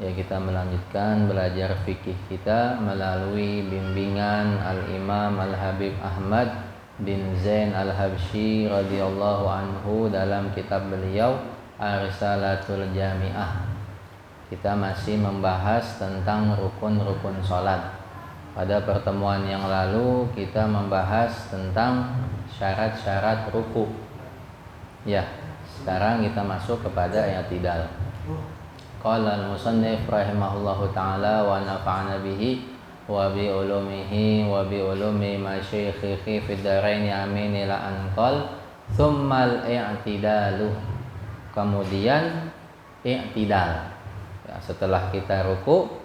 Ya, kita melanjutkan belajar fikih kita melalui bimbingan Al-Imam Al-Habib Ahmad bin Zain Al-Habsyi radhiyallahu anhu dalam kitab beliau Ar-Risalatul Jami'ah. Kita masih membahas tentang rukun-rukun sholat. Pada pertemuan yang lalu kita membahas tentang syarat-syarat ruku. Ya, sekarang kita masuk kepada i'tidal. Qala al-musannif rahimahullahu ta'ala wa nafa'ana bihi wa bi ulumihi wa bi ulumi masyayikhi fid dharain amin ila an qal thumma al-i'tidalu. Kemudian i'tidal. Ya, setelah kita ruku,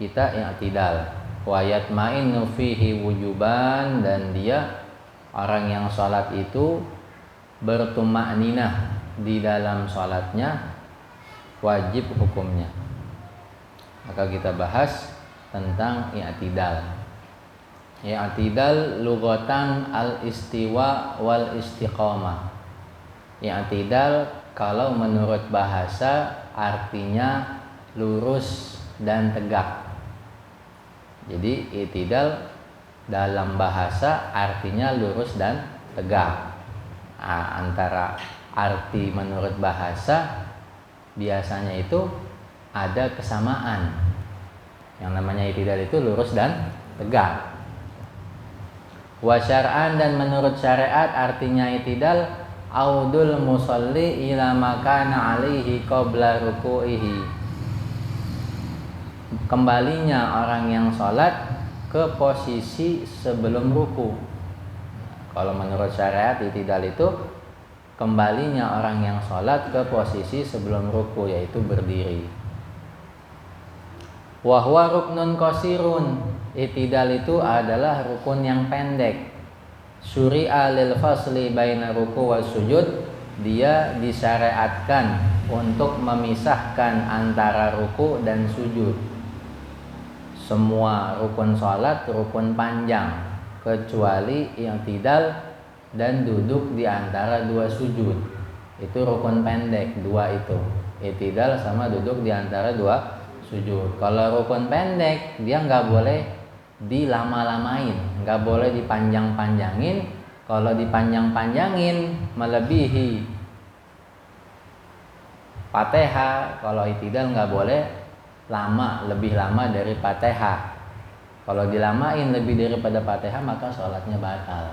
kita i'tidal. Wa yatma'innu fihi wujuban, dan dia orang yang salat itu bertuma'ninah di dalam salatnya, wajib hukumnya. Maka kita bahas tentang i'tidal. I'tidal lughatan al-istiwa wal istiqamah. I'tidal kalau menurut bahasa artinya lurus dan tegak. Jadi i'tidal dalam bahasa artinya lurus dan tegak. Antara arti menurut bahasa biasanya itu ada kesamaan. Yang namanya i'tidal itu lurus dan tegak. Wa syar'an, dan menurut syariat artinya i'tidal audul musalli ila makana alaihi qabla ruku'ihi. Kembalinya orang yang sholat ke posisi sebelum ruku. Kalau menurut syariat i'tidal itu kembalinya orang yang sholat ke posisi sebelum ruku, yaitu berdiri. Wa huwa ruknun qasirun. I'tidal itu adalah rukun yang pendek. Syuri'a lil fasli baina ruku wa sujud. Dia disyariatkan untuk memisahkan antara ruku dan sujud. Semua rukun sholat rukun panjang, kecuali i'tidal dan duduk di antara dua sujud. Itu rukun pendek, dua itu. I'tidal sama duduk di antara dua sujud. Kalau rukun pendek, dia nggak boleh dilama-lamain, nggak boleh dipanjang-panjangin. Kalau dipanjang-panjangin melebihi Fatihah. Kalau i'tidal nggak boleh lama, lebih lama dari Fatihah. Kalau dilamain lebih daripada Fatihah, maka sholatnya batal.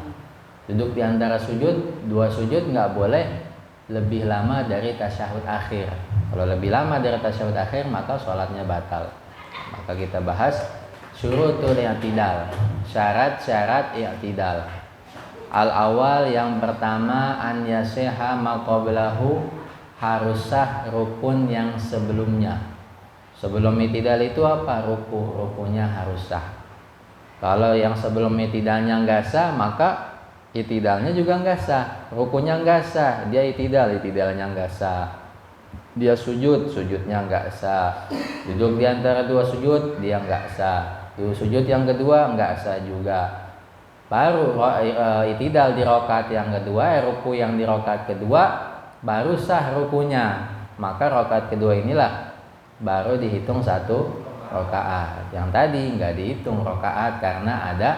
Duduk di antara sujud, dua sujud nggak boleh lebih lama dari tasyahud akhir. Kalau lebih lama dari tasyahud akhir, maka sholatnya batal. Maka kita bahas syurutul i'tidal, syarat-syarat i'tidal. Al-awal, yang pertama, an yasiha ma qablahu, harus sah rukun yang sebelumnya. Sebelum i'tidal itu apa? Rukunya harus sah. Kalau yang sebelum i'tidalnya nggak sah, maka i'tidalnya juga nggak sah, rukunya nggak sah, dia i'tidalnya nggak sah, dia sujudnya nggak sah, duduk di antara dua sujud dia nggak sah, sujud yang kedua nggak sah juga. Baru i'tidal di rakaat yang kedua, ruku yang di rakaat kedua baru sah rukunya. Maka rakaat kedua inilah baru dihitung satu rakaat. Yang tadi nggak dihitung rakaat karena ada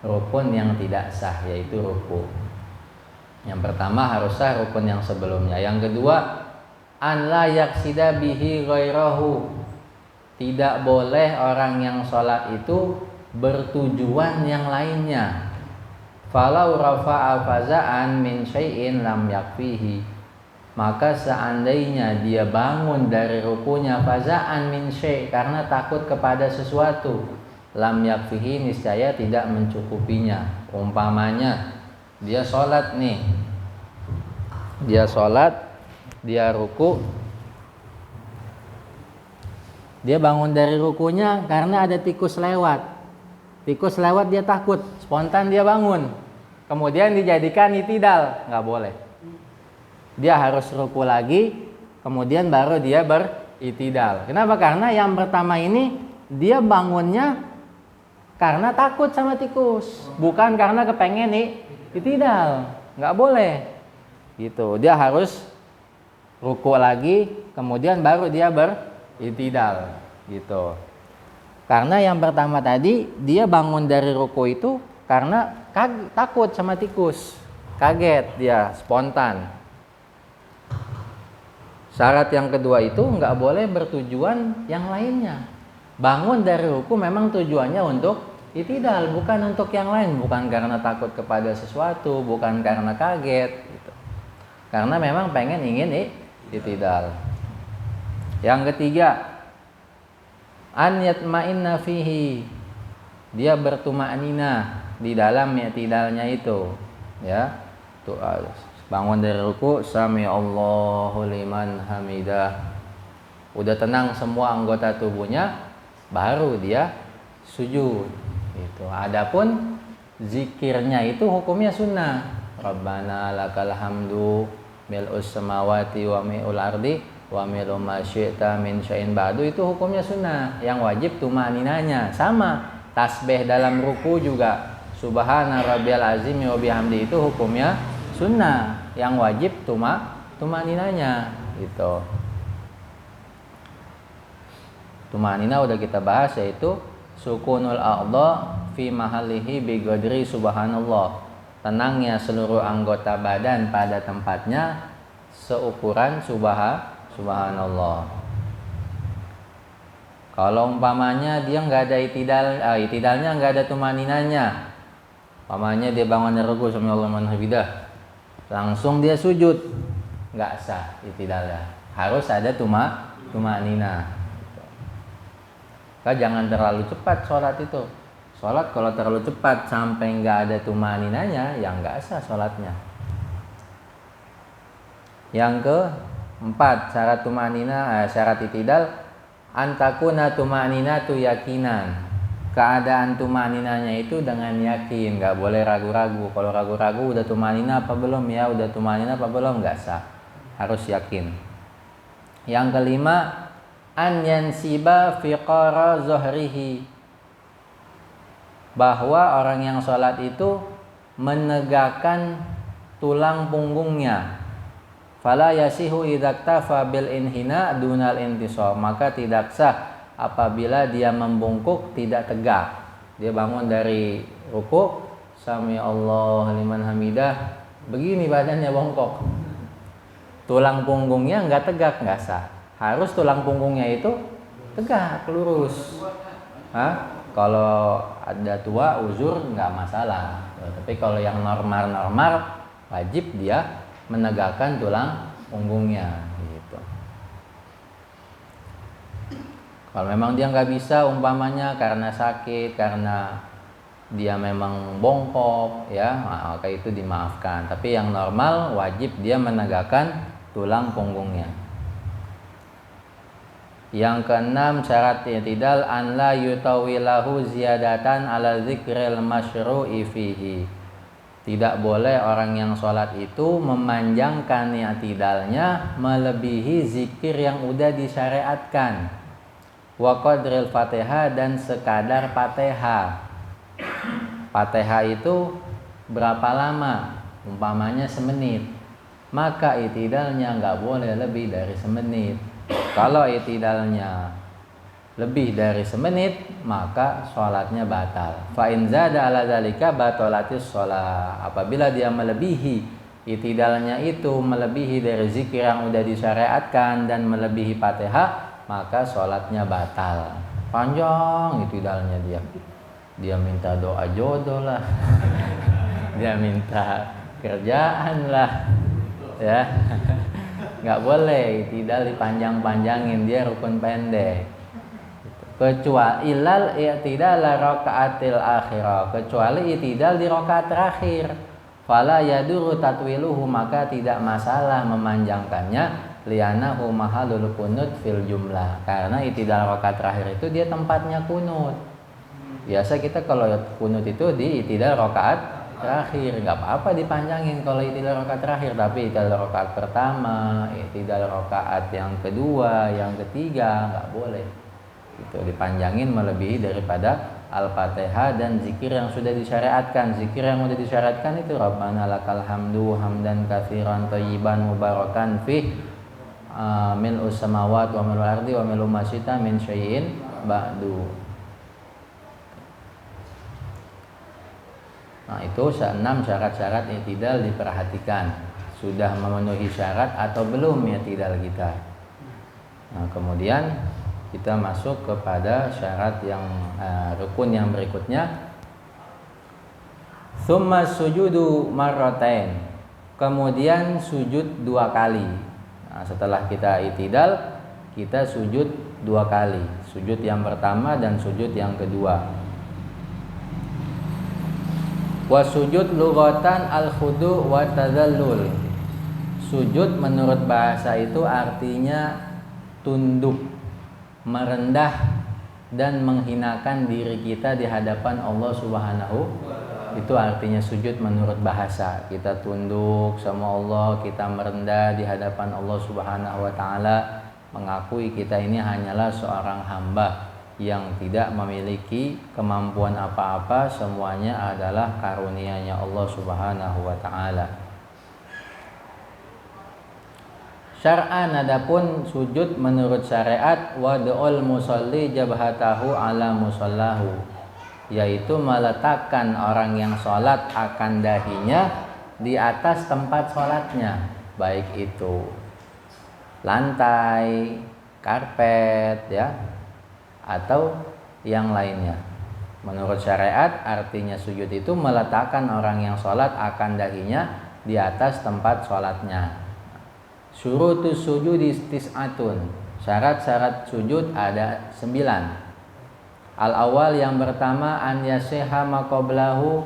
rukun yang tidak sah, yaitu ruku. Yang pertama harus sah rukun yang sebelumnya. Yang kedua, an la yaksida bihi ghairahu. Tidak boleh orang yang sholat itu bertujuan yang lainnya. Falau rafa'a faza'an min syai'in lam yakfihi. Maka seandainya dia bangun dari rukunya faza'an min syai', karena takut kepada sesuatu, lam yakfihi, niscaya tidak mencukupinya. Umpamanya dia sholat nih, dia ruku, dia bangun dari rukunya karena ada tikus lewat dia takut, spontan dia bangun, kemudian dijadikan i'tidal, nggak boleh. Dia harus ruku lagi, kemudian baru dia i'tidal. Kenapa? Karena yang pertama ini dia bangunnya karena takut sama tikus, bukan karena kepengen i'tidal. Nggak boleh gitu. Dia harus ruku lagi, kemudian baru dia i'tidal. gitu. Karena yang pertama tadi dia bangun dari ruku itu karena takut sama tikus, kaget dia, spontan. Syarat yang kedua itu nggak boleh bertujuan yang lainnya. Bangun dari ruku memang tujuannya untuk i'tidal, bukan untuk yang lain, bukan karena takut kepada sesuatu, bukan karena kaget gitu. Karena memang ingin i'tidal. Yang ketiga, an yatma'inna fihi, dia bertuma'nina di dalam i'tidalnya itu, ya. Tuh, bangun dari ruku, sami Allahu liman hamidah, udah tenang semua anggota tubuhnya, baru dia sujud itu. Adapun zikirnya itu hukumnya sunnah. Rabbana lakal hamdu mil'us samawati wa mi'ul ardi wa milu ma syi'ta min syai'in ba'du, itu hukumnya sunnah. Yang wajib tumaninanya. Sama tasbih dalam ruku juga, subhana rabbiyal azim wa bihamdi, itu hukumnya sunnah. Yang wajib tumaninanya gitu. Tumanina udah kita bahas, yaitu sukunul a'dha fi mahallihi bi qadri subhanallah, tenangnya seluruh anggota badan pada tempatnya seukuran subhanallah. Kalau umpamanya dia nggak ada i'tidalnya, nggak ada tumaninanya, umpamanya dia bangun dari ruku sami Allahu liman hamidah, langsung dia sujud, nggak sah i'tidalnya, harus ada tumanina. Jangan terlalu cepat sholat itu. Sholat kalau terlalu cepat sampai nggak ada tumaninanya, ya nggak sah sholatnya. Yang keempat, syarat tumanina, syarat i'tidal, antakuna tumanina tu yakinan. Keadaan tumaninanya itu dengan yakin, nggak boleh ragu-ragu. Kalau ragu-ragu udah tumanina apa belum ya, udah tumanina apa belum, nggak sah. Harus yakin. Yang kelima, an yansiba fiqara zuhrihi, bahwa orang yang sholat itu menegakkan tulang punggungnya. Fala yasihu idaktafa bil inhina dunal intisab, maka tidak sah apabila dia membungkuk tidak tegak. Dia bangun dari ruku, sami Allah liman hamidah, begini badannya bongkok, tulang punggungnya nggak tegak, nggak sah. Harus tulang punggungnya itu tegak, lurus. Kalau ada tua uzur nggak masalah. Tapi kalau yang normal wajib dia menegakkan tulang punggungnya gitu. Kalau memang dia nggak bisa, umpamanya karena sakit, karena dia memang bongkok, ya maka itu dimaafkan. Tapi yang normal wajib dia menegakkan tulang punggungnya. Yang keenam, syarat i'tidal an la yutawilahu ziyadatan ala dzikril masyru'i fihi. Tidak boleh orang yang sholat itu memanjangkan i'tidalnya melebihi zikir yang udah disyariatkan. Wa qadril Fatihah, dan sekadar Fatihah. Fatihah itu berapa lama? Umpamanya semenit. Maka i'tidalnya nggak boleh lebih dari semenit. Kalau i'tidalnya lebih dari semenit, maka sholatnya batal. Fa in zada ala dzalika batalatis sholat. Apabila dia melebihi i'tidalnya itu, melebihi dari zikir yang udah disyariatkan dan melebihi Fatihah, maka sholatnya batal. Panjang i'tidalnya dia minta doa jodoh lah, dia minta kerjaan lah, ya. Nggak boleh i'tidal dipanjang-panjangin, dia rukun pendek. Kecuali ilal i'tidal rakaatil akhirah, kecuali i'tidal di rakaat terakhir. Fala yaduru tatwiluhu, maka tidak masalah memanjangkannya, li'annahu mahallul kunut fil jumlah, karena i'tidal rakaat terakhir itu dia tempatnya kunut. Biasa kita kalau kunut itu di i'tidal rakaat terakhir, nggak apa-apa dipanjangin kalau i'tidal rakaat terakhir. Tapi i'tidal rakaat pertama, i'tidal rakaat yang kedua, yang ketiga nggak boleh. Itu dipanjangin melebihi daripada Al-Fatihah dan zikir yang sudah disyariatkan. Zikir yang sudah disyariatkan itu Rabbana lakal hamdu hamdan katsiran thayyiban mubarakan fih. mil'us samawati wa mil'ul ardi wa mil'u ma syi'ta min syai'in ba'du. Nah, itu 6 syarat-syarat i'tidal diperhatikan. Sudah memenuhi syarat atau belum i'tidal kita. Nah, kemudian kita masuk kepada syarat yang rukun yang berikutnya. Tsumma sujudu marratain. Kemudian sujud 2 kali. Nah, setelah kita i'tidal, kita sujud 2 kali. Sujud yang pertama dan sujud yang kedua. Wa sujud lughatan al-khudu' wa tadallul. Sujud menurut bahasa itu artinya tunduk, merendah dan menghinakan diri kita di hadapan Allah Subhanahu. Itu artinya sujud menurut bahasa. Kita tunduk sama Allah, kita merendah di hadapan Allah Subhanahu wa taala, mengakui kita ini hanyalah seorang hamba yang tidak memiliki kemampuan apa-apa, semuanya adalah karunia-Nya Allah Subhanahu wa taala. Syar'an, adapun sujud menurut syariat, wad'ul musalli jabhatahu ala musallahu, yaitu meletakkan orang yang sholat akan dahinya di atas tempat sholatnya, baik itu lantai, karpet, ya, atau yang lainnya. Menurut syariat artinya sujud itu meletakkan orang yang sholat akan dahinya di atas tempat sholatnya. Syurutus sujudi tis'atun. Syarat-syarat sujud ada 9. Al-awal yang pertama, an yasiha ma qablahu,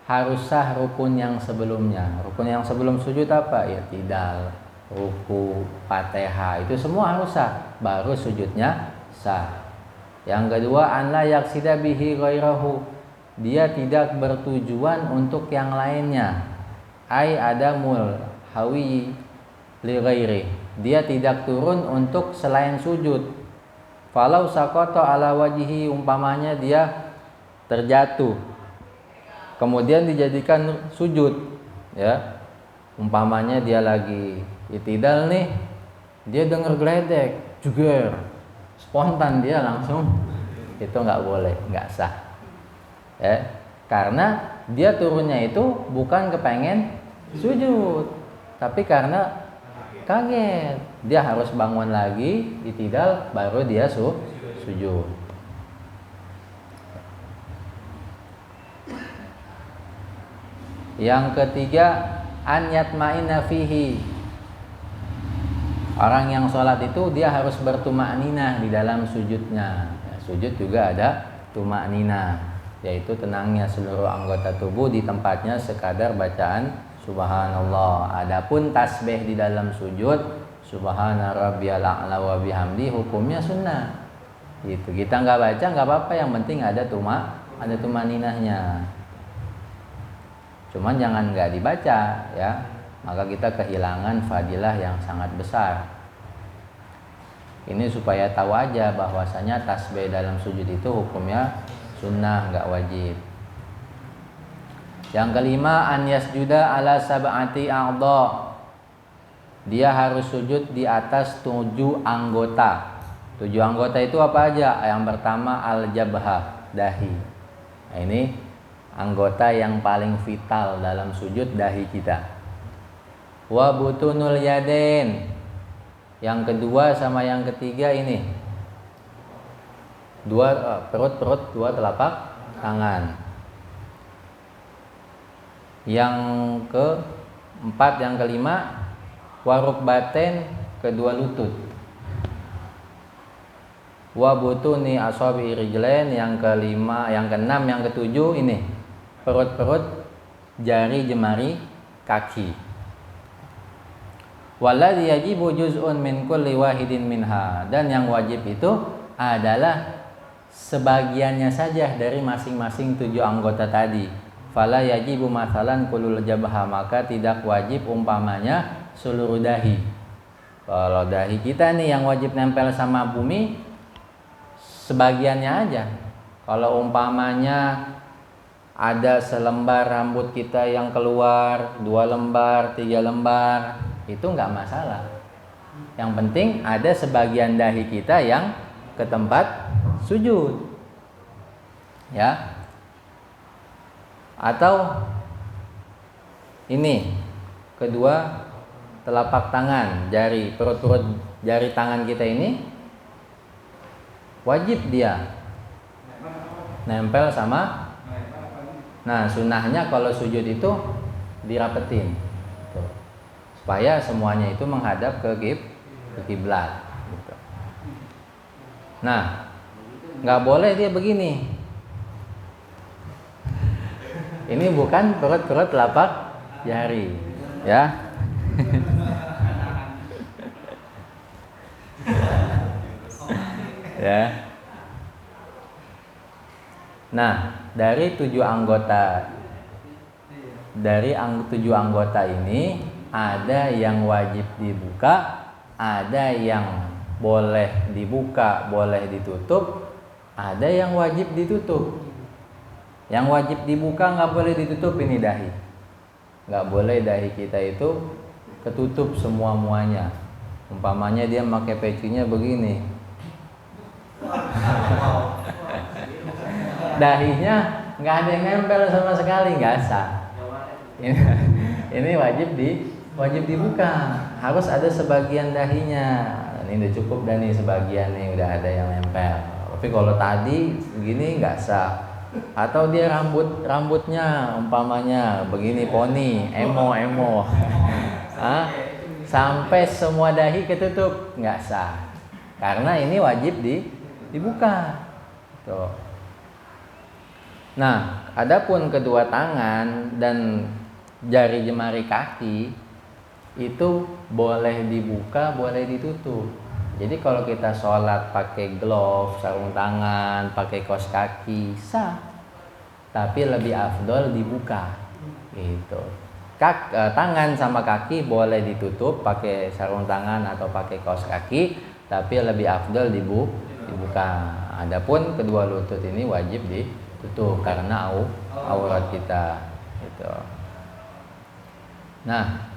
harus sah rukun yang sebelumnya. Rukun yang sebelum sujud apa? I'tidal, ruku, Fatihah, itu semua harus sah, baru sujudnya sah. Yang kedua, an la yaqsida bihi ghairahu, dia tidak bertujuan untuk yang lainnya. Ai adamul hawi li ghairi, dia tidak turun untuk selain sujud. Falau saqata ala wajhi, umpamanya dia terjatuh kemudian dijadikan sujud, ya. Umpamanya dia lagi i'tidal nih, dia dengar geledek, juger, spontan dia langsung, itu nggak boleh, nggak sah, ya. Karena dia turunnya itu bukan kepengen sujud, tapi karena kaget, dia harus bangun lagi i'tidal baru dia sujud. Yang ketiga, an yatma'inna fihi, orang yang sholat itu dia harus bertumakninah di dalam sujudnya. Sujud juga ada tumakninah, yaitu tenangnya seluruh anggota tubuh di tempatnya sekadar bacaan subhanallah. Adapun tasbih di dalam sujud, subhana rabbiyal a'la wa bihamdi, hukumnya sunnah. Gitu. Kita nggak baca nggak apa-apa, yang penting ada tumakninahnya. Cuman jangan nggak dibaca, ya, maka kita kehilangan fadilah yang sangat besar. Ini supaya tahu aja bahwasanya tasbih dalam sujud itu hukumnya sunnah, nggak wajib. Yang kelima, an yasjuda ala sab'ati a'dha, dia harus sujud di atas 7 anggota. 7 anggota itu apa aja? Yang pertama al-jabhah, dahi. Nah, ini anggota yang paling vital dalam sujud, dahi kita. Wa butunul yadain, yang kedua sama yang ketiga ini, perut, 2 telapak tangan. Yang keempat, yang kelima, warukbaten, kedua lutut. Wa butuni asabi rijlain, yang kelima, yang keenam, yang ketujuh ini perut, jari jemari kaki. Walladzi yajibu juz'un min kulli wahidin minha, dan yang wajib itu adalah sebagiannya saja dari masing-masing 7 anggota tadi. Fala yajibu mathalan kulul jabha, maka tidak wajib umpamanya seluruh dahi. Kalau dahi kita nih yang wajib nempel sama bumi, sebagiannya aja. Kalau umpamanya ada selembar rambut kita yang keluar, 2 lembar, 3 lembar, itu nggak masalah, Yang penting ada sebagian dahi kita yang ke tempat sujud. Ya. Atau ini kedua telapak tangan, jari perut-perut jari tangan kita ini wajib dia nempel sama. Nah, sunnahnya kalau sujud itu dirapetin gitu, supaya semuanya itu menghadap ke kiblat gitu. Nah, nggak boleh dia begini. Ini bukan perut-perut telapak jari, ya. Ya. Nah, dari 7 anggota ini ada yang wajib dibuka, ada yang boleh dibuka, boleh ditutup, ada yang wajib ditutup. Yang wajib dibuka nggak boleh ditutup, ini dahi. Nggak boleh dahi kita itu ketutup semua-muanya. Umpamanya dia pakai pecinya begini, dahinya nggak ada yang nempel sama sekali, nggak sah. Ini wajib dibuka. Harus ada sebagian dahinya. Ini udah cukup dan nih sebagian nih udah ada yang nempel. Tapi kalau tadi begini nggak sah. Atau dia rambutnya umpamanya begini poni, emo. Sampai semua dahi ketutup, nggak sah. Karena ini wajib dibuka. Tuh. Nah, adapun kedua tangan dan jari jemari kaki itu boleh dibuka, boleh ditutup. Jadi kalau kita sholat pakai glove, sarung tangan, pakai kaos kaki, sah. Tapi lebih afdol dibuka. Gitu. Tangan sama kaki boleh ditutup pakai sarung tangan atau pakai kaos kaki, tapi lebih afdol dibuka. Adapun kedua lutut ini wajib ditutup karena aurat kita. Gitu. Nah,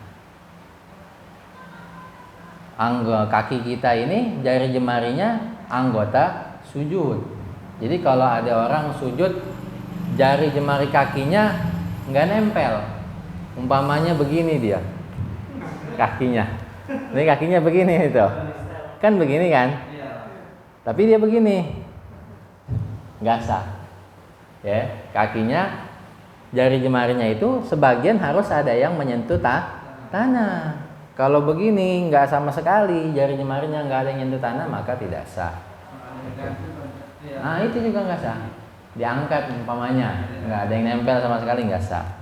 kaki kita ini jari jemarinya anggota sujud. Jadi kalau ada orang sujud jari jemari kakinya nggak nempel, umpamanya begini dia kakinya, ini kakinya begini itu, kan begini kan, tapi dia begini nggak sah. Ya, kakinya jari jemarinya itu sebagian harus ada yang menyentuh tanah. Kalau begini nggak sama sekali, jari jemarinya nggak ada yang nyentuh tanah, maka tidak sah. Nah, itu juga nggak sah. Diangkat umpamanya, nggak ada yang nempel sama sekali, nggak sah.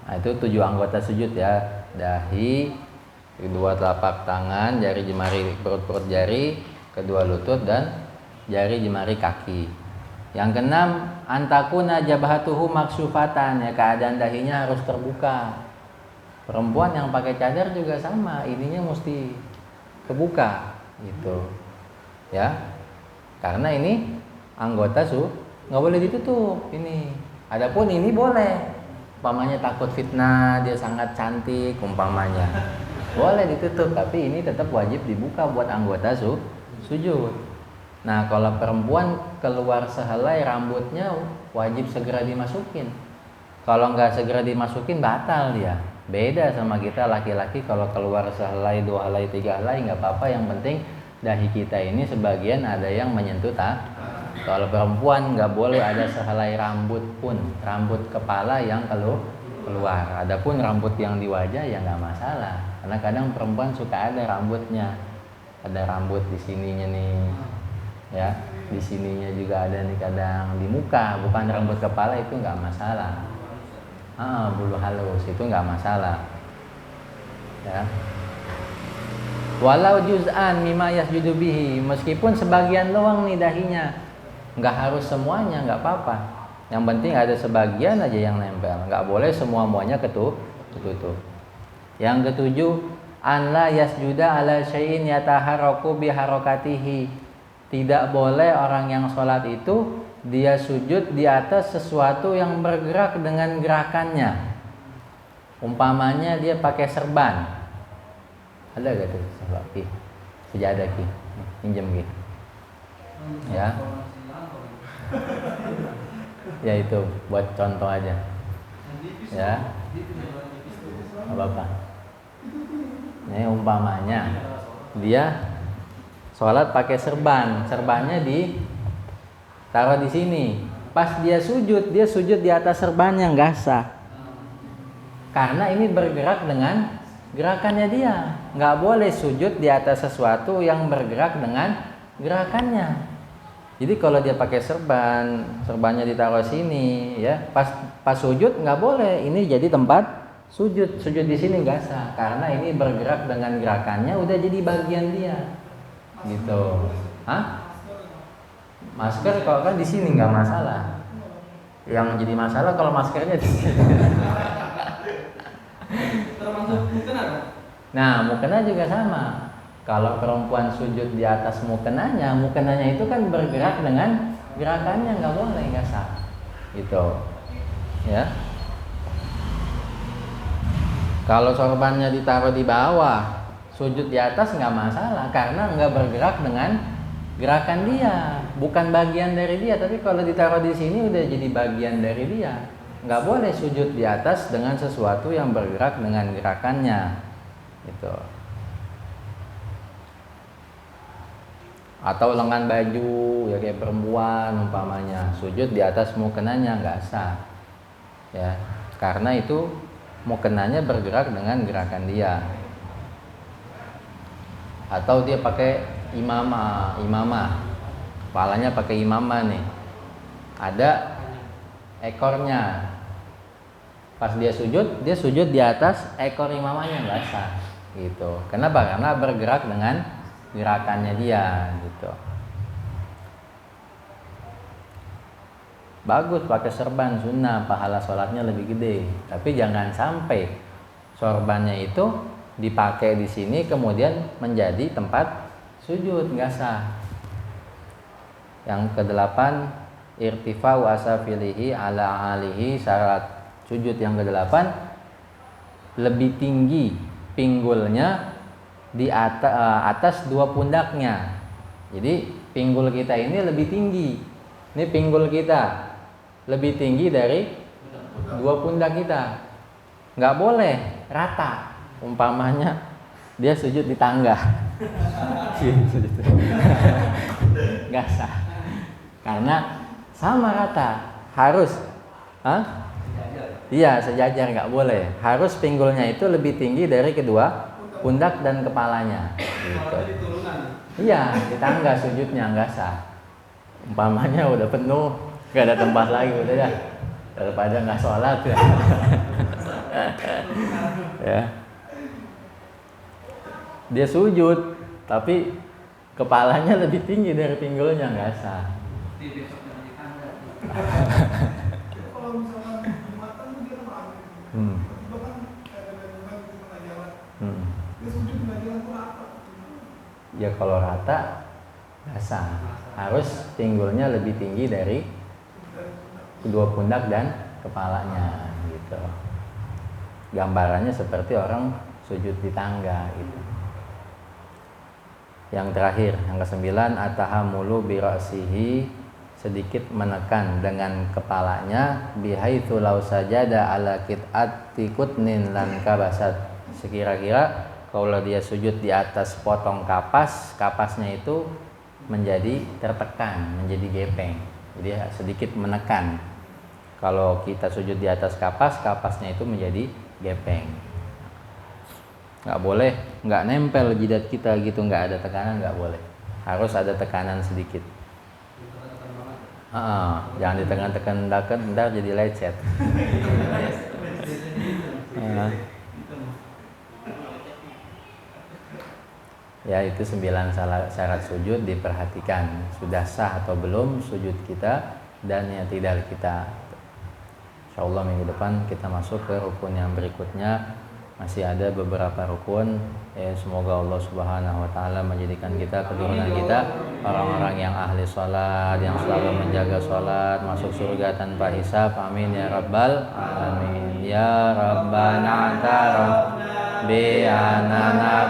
Nah, itu 7 anggota sujud ya. Dahi, kedua telapak tangan, jari jemari perut-perut jari, kedua lutut dan jari jemari kaki. Yang keenam, antakuna jabhatuhu maksufatan, ya, keadaan dahinya harus terbuka. Perempuan yang pakai cadar juga sama, ininya mesti kebuka gitu. Ya. Karena ini anggota nggak boleh ditutup ini. Adapun ini boleh. Umpamanya takut fitnah, dia sangat cantik umpamanya. Boleh ditutup, tapi ini tetap wajib dibuka buat anggota sujud. Nah, kalau perempuan keluar sehelai rambutnya wajib segera dimasukin. Kalau nggak segera dimasukin batal dia. Beda sama kita laki-laki, kalau keluar sehelai, 2 helai, 3 helai nggak apa-apa. Yang penting dahi kita ini sebagian ada yang menyentuh Kalau perempuan nggak boleh ada sehelai rambut pun, rambut kepala yang keluar. Adapun rambut yang di wajah ya nggak masalah. Karena kadang perempuan suka ada rambutnya, ada rambut di sininya nih. Ya, di sininya juga ada nih, kadang di muka, bukan rambut kepala, itu nggak masalah. Bulu halus itu nggak masalah. Ya. Walau juz'an mimma yasjudu bihi, meskipun sebagian doang nih dahinya, nggak harus semuanya, nggak apa-apa. Yang penting ada sebagian aja yang nempel, nggak boleh semua-muanya ketutup. Yang ketujuh, an la yasjuda ala syai'in yataharraku biharokatihi. Tidak boleh orang yang sholat itu dia sujud di atas sesuatu yang bergerak dengan gerakannya. Umpamanya dia pakai serban. Ada gak tuh serban Ki? Sejadah Ki. Pinjam Ki. Ya. Ya itu buat contoh aja. Ya. Apa-apa. Ini umpamanya dia sholat pakai serban. Serbannya taruh di sini. Pas dia sujud di atas serbannya, nggak sah. Karena ini bergerak dengan gerakannya dia. Nggak boleh sujud di atas sesuatu yang bergerak dengan gerakannya. Jadi kalau dia pakai serbannya ditaruh sini, ya pas sujud nggak boleh. Ini jadi tempat sujud di sini nggak sah. Karena ini bergerak dengan gerakannya, udah jadi bagian dia. Gitu. Hah? Masker kalau kan di sini nggak masalah. Yang jadi masalah kalau maskernya di sini. Termasuk mukena. Nah, mukena juga sama. Kalau perempuan sujud di atas mukenanya itu kan bergerak dengan gerakannya, nggak boleh, nggak sah. Gitu. Ya. Kalau sorbannya ditaruh di bawah, sujud di atas nggak masalah karena nggak bergerak dengan gerakan dia, bukan bagian dari dia. Tapi kalau ditaruh di sini udah jadi bagian dari dia. Nggak boleh sujud di atas dengan sesuatu yang bergerak dengan gerakannya, gitu. Atau lengan baju ya kayak perempuan umpamanya sujud di atas mukenanya nggak sah, ya karena itu mukenanya bergerak dengan gerakan dia. Atau dia pakai imamah, kepalanya pakai imamah nih, ada ekornya. Pas dia sujud di atas ekor imamahnya nggak sah, gitu. Kenapa? Karena bergerak dengan gerakannya dia, gitu. Bagus pakai serban sunnah, pahala sholatnya lebih gede. Tapi jangan sampai sorbannya itu dipakai di sini kemudian menjadi tempat sujud, nggak sah. Yang kedelapan, irtifa'u asafilihi ala alihi. Syarat sujud yang kedelapan, lebih tinggi pinggulnya di atas dua pundaknya. Jadi pinggul kita ini lebih tinggi. Ini pinggul kita lebih tinggi dari dua pundak kita. Nggak boleh rata. Umpamanya dia sujud di tangga, nggak sah. Karena sama rata, harus, iya sejajar, nggak boleh. Harus pinggulnya itu lebih tinggi dari kedua pundak dan kepalanya. Gitu. Iya, di tangga sujudnya nggak sah. Umpamanya udah penuh, nggak ada tempat lagi, udah ya. Daripada nggak sholat ya. Ya. Dia sujud, tapi kepalanya lebih tinggi dari pinggulnya, nggak sah. Ya kalau rata nggak sah. Harus pinggulnya lebih tinggi dari kedua pundak dan kepalanya, gitu. Gambarannya seperti orang sujud di tangga, gitu. Yang terakhir, yang ke-9, atahamulu bi ra'sihi, sedikit menekan dengan kepalanya, bihaitsu law sajada ala qit'ati kutnin lan kabasat. Sekira-kira kalau dia sujud di atas potong kapas, kapasnya itu menjadi tertekan, menjadi gepeng. Jadi sedikit menekan. Kalau kita sujud di atas kapas, kapasnya itu menjadi gepeng. Nggak boleh, nggak nempel jidat kita gitu, nggak ada tekanan, nggak boleh. Harus ada tekanan sedikit. Jangan ditekan-tekan, ntar jadi lecet. Ya itu 9 syarat sujud, diperhatikan sudah sah atau belum sujud kita dan yang tidak kita. Insyaallah minggu depan kita masuk ke rukun yang berikutnya. Masih ada beberapa rukun, ya semoga Allah Subhanahu wa taala menjadikan kita, keturunan kita orang-orang yang ahli salat, yang selalu menjaga salat, masuk surga tanpa hisab. Amin ya rabbal alamin. Ya Rabbana taraf bi anana